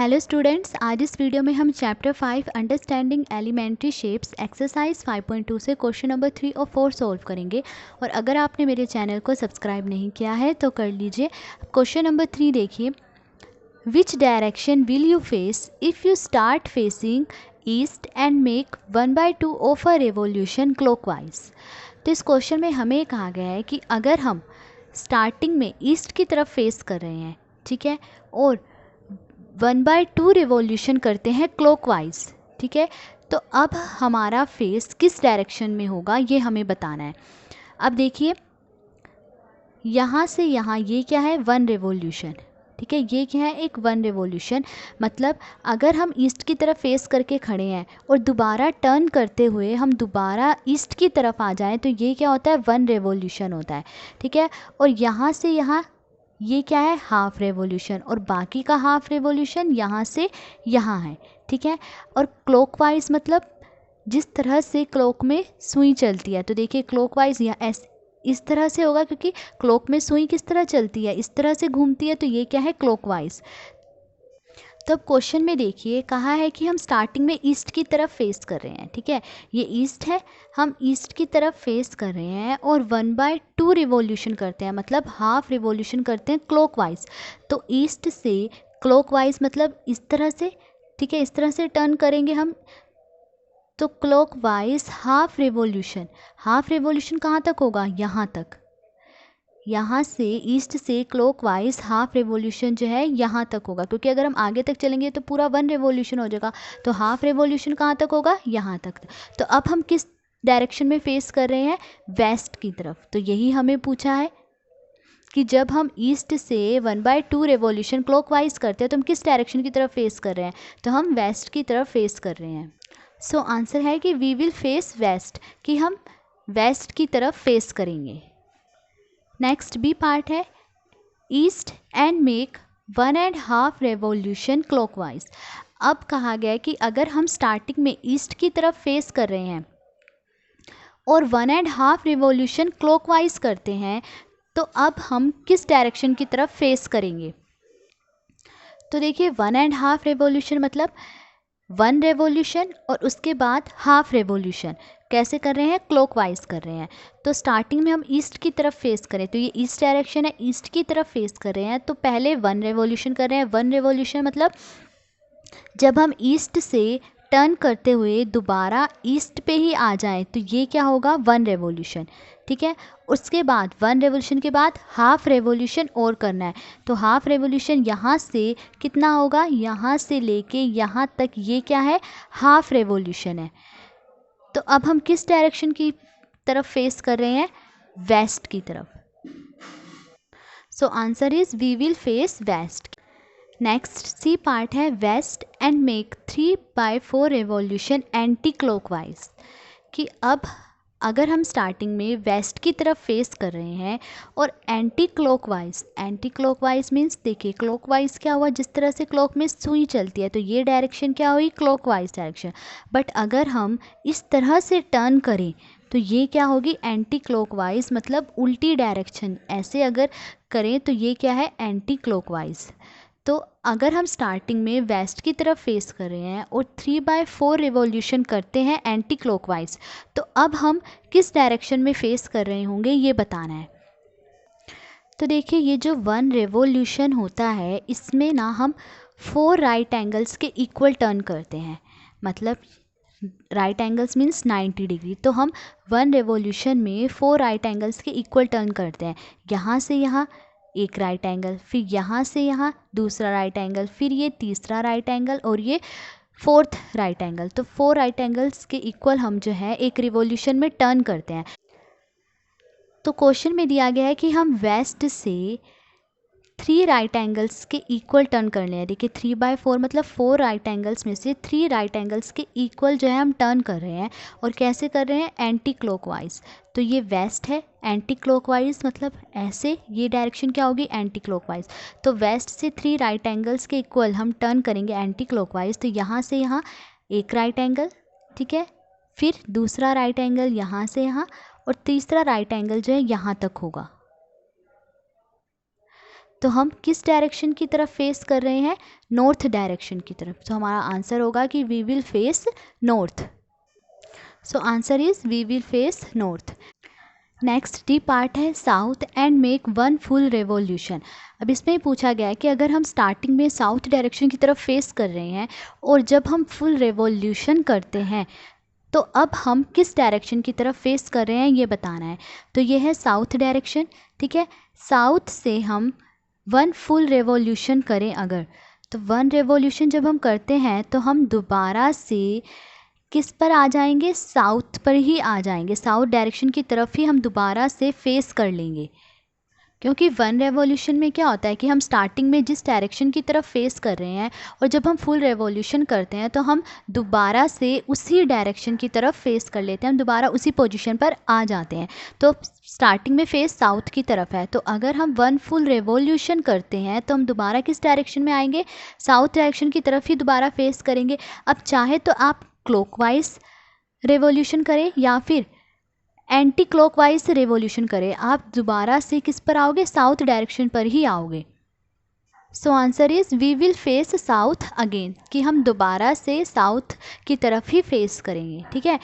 Hello students, आज इस video में हम chapter 5 understanding elementary shapes exercise 5.2 से क्वेश्चन नंबर 3 और 4 सॉल्व करेंगे। और अगर आपने मेरे चैनल को सब्सक्राइब नहीं किया है तो कर लीजिए। क्वेश्चन नंबर 3 देखिए, which direction will you face if you start facing east and make 1/2 of a revolution clockwise. तो इस क्वेश्चन में हमें कहा गया है कि अगर हम स्टार्टिंग में ईस्ट की तरफ फेस कर रहे हैं, ठीक है, और 1/2 रिवॉल्यूशन करते हैं क्लॉकवाइज, ठीक है, तो अब हमारा फेस किस डायरेक्शन में होगा ये हमें बताना है। अब देखिए, यहाँ से यहाँ ये क्या है, 1 रिवॉल्यूशन, ठीक है, ये क्या है, एक 1 रिवॉल्यूशन। मतलब अगर हम ईस्ट की तरफ फेस करके खड़े हैं और दोबारा टर्न करते हुए हम दोबारा ईस्ट की तरफ आ जाएं तो ये क्या होता है, 1 रिवॉल्यूशन होता है, ठीक है। और यहाँ से यहाँ ये क्या है, हाफ रेवोल्यूशन, और बाकी का हाफ रेवोल्यूशन यहाँ से यहाँ है, ठीक है। और क्लॉकवाइज मतलब जिस तरह से क्लॉक में सुई चलती है, तो देखिए क्लॉकवाइज या ऐसे इस तरह से होगा, क्योंकि क्लॉक में सुई किस तरह चलती है, इस तरह से घूमती है, तो ये क्या है, क्लॉकवाइज। तो अब क्वेश्चन में देखिए कहा है कि हम स्टार्टिंग में ईस्ट की तरफ फेस कर रहे हैं, ठीक है, ये ईस्ट है, हम ईस्ट की तरफ फेस कर रहे हैं और 1/2 रिवॉल्यूशन करते हैं, मतलब हाफ रिवॉल्यूशन करते हैं क्लॉकवाइज। तो ईस्ट से क्लॉकवाइज मतलब इस तरह से, ठीक है, इस तरह से टर्न करेंगे हम, तो क्लॉकवाइज हाफ रिवॉल्यूशन कहाँ तक होगा, यहाँ तक। यहाँ से ईस्ट से क्लॉकवाइज हाफ रेवोल्यूशन जो है यहाँ तक होगा, क्योंकि अगर हम आगे तक चलेंगे तो पूरा 1 रेवोल्यूशन हो जाएगा, तो हाफ रेवोल्यूशन कहाँ तक होगा, यहाँ तक। तो अब हम किस डायरेक्शन में फेस कर रहे हैं, वेस्ट की तरफ। तो यही हमें पूछा है कि जब हम ईस्ट से 1/2 रेवोल्यूशन क्लॉकवाइज करते हैं तो हम किस डायरेक्शन की तरफ फेस कर रहे हैं, तो हम वेस्ट की तरफ फेस कर रहे हैं। सो आंसर है कि वी विल फेस वेस्ट, कि हम वेस्ट की तरफ फेस करेंगे। नेक्स्ट बी पार्ट है, east and make 1.5 revolution clockwise. अब कहा गया है कि अगर हम स्टार्टिंग में ईस्ट की तरफ फेस कर रहे हैं और 1.5 रिवॉल्यूशन क्लॉकवाइज करते हैं, तो अब हम किस डायरेक्शन की तरफ फेस करेंगे। तो देखिए 1.5 रेवोल्यूशन मतलब 1 रेवोल्यूशन और उसके बाद हाफ रेवोल्यूशन कैसे कर रहे हैं, क्लॉकवाइज कर रहे हैं। तो स्टार्टिंग में हम ईस्ट की तरफ फेस करें, तो ये ईस्ट डायरेक्शन है, ईस्ट की तरफ फेस कर रहे हैं, तो पहले 1 रेवोल्यूशन कर रहे हैं। 1 रेवोल्यूशन मतलब जब हम ईस्ट से टर्न करते हुए दोबारा ईस्ट पे ही आ जाएं तो ये क्या होगा, 1 रेवोल्यूशन, ठीक है। उसके बाद 1 रेवोल्यूशन के बाद हाफ रेवोल्यूशन और करना है, तो हाफ रेवोल्यूशन यहाँ से कितना होगा, यहाँ से लेके यहाँ तक, ये क्या है, हाफ रेवोल्यूशन है। तो अब हम किस डायरेक्शन की तरफ फेस कर रहे हैं, वेस्ट की तरफ। So answer is we will face west. Next C part है, west and make 3/4 revolution anti clockwise. कि अब अगर हम स्टार्टिंग में वेस्ट की तरफ फेस कर रहे हैं और एंटी क्लॉकवाइज मीन्स देखिए क्लॉकवाइज क्या हुआ, जिस तरह से क्लॉक में सुई चलती है, तो ये डायरेक्शन क्या हुई, क्लॉकवाइज डायरेक्शन। बट अगर हम इस तरह से टर्न करें तो ये क्या होगी, एंटी क्लॉकवाइज, मतलब उल्टी डायरेक्शन, ऐसे अगर करें तो ये क्या है, एंटी क्लॉकवाइज। तो अगर हम स्टार्टिंग में वेस्ट की तरफ फेस कर रहे हैं और 3/4 रिवॉल्यूशन करते हैं एंटी क्लॉकवाइज, तो अब हम किस डायरेक्शन में फेस कर रहे होंगे ये बताना है। तो देखिए ये जो 1 रिवॉल्यूशन होता है इसमें ना हम 4 राइट एंगल्स के इक्वल टर्न करते हैं, मतलब राइट एंगल्स मीन्स 90 डिग्री। तो हम 1 रिवॉल्यूशन में 4 राइट एंगल्स के इक्वल टर्न करते हैं, यहाँ से यहाँ एक राइट एंगल, फिर यहाँ से यहाँ दूसरा राइट एंगल, फिर ये तीसरा राइट एंगल और ये 4th राइट एंगल। तो 4 राइट एंगल्स के इक्वल हम जो है एक रिवॉल्यूशन में टर्न करते हैं। तो क्वेश्चन में दिया गया है कि हम वेस्ट से 3 राइट एंगल्स के इक्वल टर्न करने हैं। देखिए 3/4 मतलब 4 राइट एंगल्स में से 3 राइट एंगल्स के इक्वल जो है हम टर्न कर रहे हैं, और कैसे कर रहे हैं, एंटी क्लॉकवाइज। तो ये वेस्ट है, एंटी क्लॉकवाइज मतलब ऐसे, ये डायरेक्शन क्या होगी, एंटी क्लॉकवाइज। तो वेस्ट से 3 राइट एंगल्स के इक्वल हम टर्न करेंगे एंटी क्लॉकवाइज, तो यहाँ से यहाँ एक राइट एंगल, ठीक है, फिर दूसरा राइट एंगल यहाँ से यहाँ, और तीसरा राइट एंगल जो है यहाँ तक होगा। तो हम किस डायरेक्शन की तरफ फेस कर रहे हैं? नॉर्थ डायरेक्शन की तरफ। तो हमारा आंसर होगा कि we will face north. So answer is we will face north. Next D part है south and make one full revolution. अब इसमें पूछा गया है कि अगर हम स्टार्टिंग में साउथ डायरेक्शन की तरफ फेस कर रहे हैं और जब हम फुल रेवोल्यूशन करते हैं तो अब हम किस डायरेक्शन की तरफ फेस कर रहे हैं ये बताना है। तो ये है साउथ डायरेक्शन, ठीक है। साउथ से हम वन फुल रेवोल्यूशन करें अगर, तो वन रेवोल्यूशन जब हम करते हैं तो हम दोबारा से किस पर आ जाएंगे? साउथ पर ही आ जाएंगे। साउथ डायरेक्शन की तरफ ही हम दोबारा से फेस कर लेंगे, क्योंकि वन रेवोल्यूशन में क्या होता है कि हम स्टार्टिंग में जिस डायरेक्शन की तरफ फेस कर रहे हैं और जब हम फुल रेवोल्यूशन करते हैं तो हम दोबारा से उसी डायरेक्शन की तरफ फेस कर लेते हैं, हम दोबारा उसी पोजीशन पर आ जाते हैं। तो स्टार्टिंग में फेस साउथ की तरफ है, तो अगर हम वन फुल रेवोल्यूशन करते हैं तो हम दोबारा किस डायरेक्शन में आएंगे? साउथ डायरेक्शन की तरफ ही दोबारा फेस करेंगे। अब चाहे तो आप क्लॉकवाइज रेवोल्यूशन करें या फिर एंटी क्लॉकवाइज रेवोल्यूशन करें, आप दोबारा से किस पर आओगे? साउथ डायरेक्शन पर ही आओगे। So answer is we will face south again, कि हम दोबारा से साउथ की तरफ ही फेस करेंगे, ठीक है।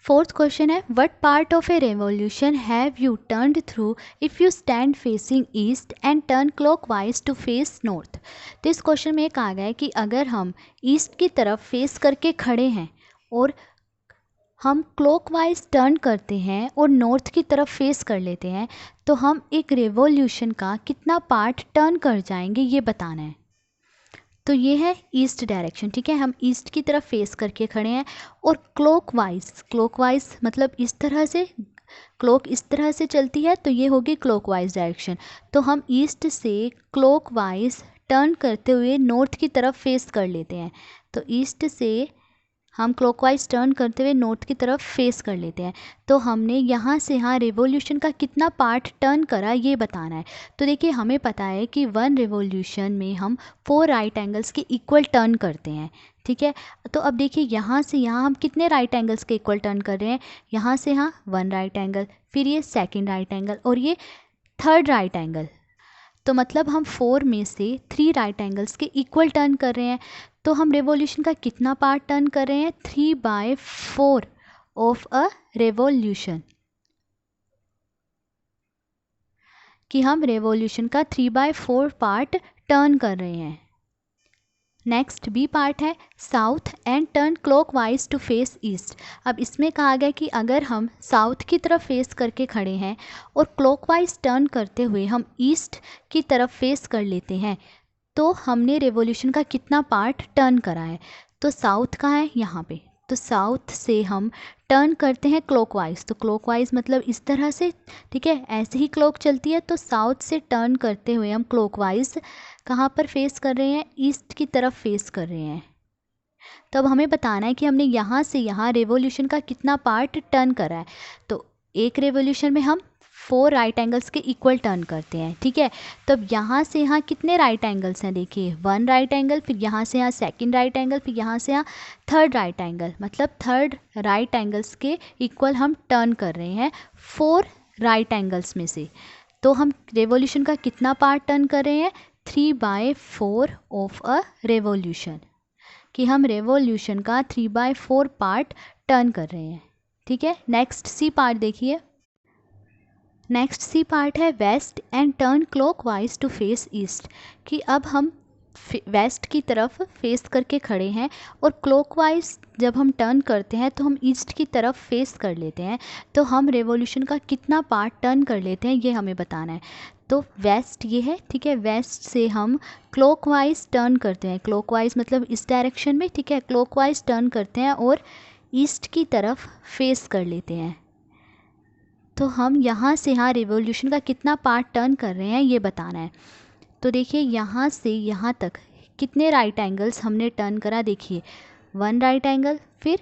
फोर्थ क्वेश्चन है what part of a revolution have you turned through if you stand facing east and turn clockwise to face north. तो इस क्वेश्चन में कहा गया है कि अगर हम ईस्ट की तरफ फेस करके खड़े हैं और हम क्लॉकवाइज टर्न करते हैं और नॉर्थ की तरफ फेस कर लेते हैं तो हम एक रेवोल्यूशन का कितना पार्ट टर्न कर जाएंगे ये बताना है। तो ये है ईस्ट डायरेक्शन, ठीक है। हम ईस्ट की तरफ फेस करके खड़े हैं और क्लॉकवाइज मतलब इस तरह से, क्लॉक इस तरह से चलती है तो ये होगी क्लॉकवाइज डायरेक्शन। तो हम ईस्ट से क्लॉकवाइज टर्न करते हुए नॉर्थ की तरफ फेस कर लेते हैं। तो ईस्ट से हम क्लॉकवाइज टर्न करते हुए नॉर्थ की तरफ फेस कर लेते हैं। तो हमने यहाँ से यहाँ रेवोल्यूशन का कितना पार्ट टर्न करा ये बताना है। तो देखिए हमें पता है कि वन रेवोल्यूशन में हम 4 राइट एंगल्स के इक्वल टर्न करते हैं, ठीक है। तो अब देखिए यहाँ से यहाँ हम कितने राइट एंगल्स के इक्वल टर्न कर रहे हैं? यहाँ से यहाँ 1 राइट एंगल, फिर ये सेकेंड राइट एंगल और ये थर्ड राइट एंगल। तो मतलब हम 4 में से 3 राइट एंगल्स के इक्वल टर्न कर रहे हैं। तो हम रेवोल्यूशन का कितना पार्ट टर्न कर रहे हैं? 3/4 ऑफ अ रेवोल्यूशन, कि हम रेवोल्यूशन का 3/4 पार्ट टर्न कर रहे हैं। नेक्स्ट बी पार्ट है south and turn clockwise to face east. अब इसमें कहा गया कि अगर हम साउथ की तरफ फेस करके खड़े हैं और क्लॉकवाइज टर्न करते हुए हम ईस्ट की तरफ फेस कर लेते हैं तो हमने रेवोल्यूशन का कितना पार्ट टर्न करा है? तो साउथ कहाँ है? यहाँ पे। तो साउथ से हम टर्न करते हैं क्लॉकवाइज, तो क्लॉकवाइज मतलब इस तरह से, ठीक है, ऐसे ही क्लॉक चलती है। तो साउथ से टर्न करते हुए हम क्लॉकवाइज कहाँ पर फेस कर रहे हैं? ईस्ट की तरफ फेस कर रहे हैं। तब हमें बताना है कि हमने यहाँ से यहाँ रेवोल्यूशन का कितना पार्ट टर्न करा है। तो एक रेवोल्यूशन में हम 4 राइट एंगल्स के इक्वल टर्न करते हैं, ठीक है। तब यहाँ से यहाँ कितने राइट एंगल्स हैं? देखिए 1 राइट एंगल, फिर यहाँ से यहाँ सेकंड राइट एंगल, फिर यहाँ से यहाँ थर्ड राइट एंगल, मतलब थर्ड राइट एंगल्स के इक्वल हम टर्न कर रहे हैं 4 राइट एंगल्स में से। तो हम रेवोल्यूशन का कितना पार्ट टर्न कर रहे हैं? 3/4 ऑफ अ रेवोल्यूशन, कि हम रेवोल्यूशन का 3/4 पार्ट टर्न कर रहे हैं, ठीक है। नेक्स्ट सी पार्ट देखिए। नेक्स्ट सी पार्ट है west and turn clockwise to face east, कि अब हम वेस्ट की तरफ फेस करके खड़े हैं और क्लॉकवाइज जब हम टर्न करते हैं तो हम ईस्ट की तरफ फेस कर लेते हैं। तो हम रेवोल्यूशन का कितना पार्ट टर्न कर लेते हैं ये हमें बताना है। तो वेस्ट ये है, ठीक है। वेस्ट से हम क्लॉकवाइज टर्न करते हैं, क्लॉकवाइज मतलब इस डायरेक्शन में, ठीक है। क्लॉकवाइज टर्न करते हैं और ईस्ट की तरफ फेस कर लेते हैं। तो हम यहाँ से यहाँ रेवोल्यूशन का कितना पार्ट टर्न कर रहे हैं ये बताना है। तो देखिए यहाँ से यहाँ तक कितने राइट एंगल्स हमने टर्न करा? देखिए 1 राइट एंगल, फिर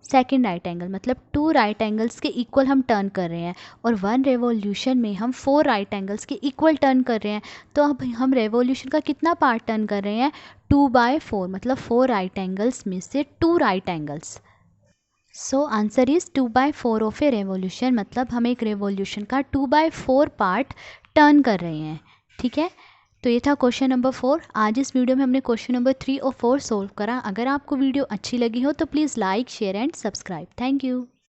सेकेंड राइट एंगल, मतलब 2 राइट एंगल्स के इक्वल हम टर्न कर रहे हैं। और 1 रेवोल्यूशन में हम 4 राइट एंगल्स के इक्वल टर्न कर रहे हैं। तो अब हम रेवोल्यूशन का कितना पार्ट टर्न कर रहे हैं? 2/4, मतलब 4 राइट एंगल्स में से 2 right angles. So answer is 2/4 of a revolution, मतलब हम एक रेवोल्यूशन का 2/4 पार्ट टर्न कर रहे हैं, ठीक है, तो ये था क्वेश्चन नंबर 4। आज इस वीडियो में हमने क्वेश्चन नंबर 3 और 4 सोल्व करा। अगर आपको वीडियो अच्छी लगी हो तो please like, share and subscribe. Thank you.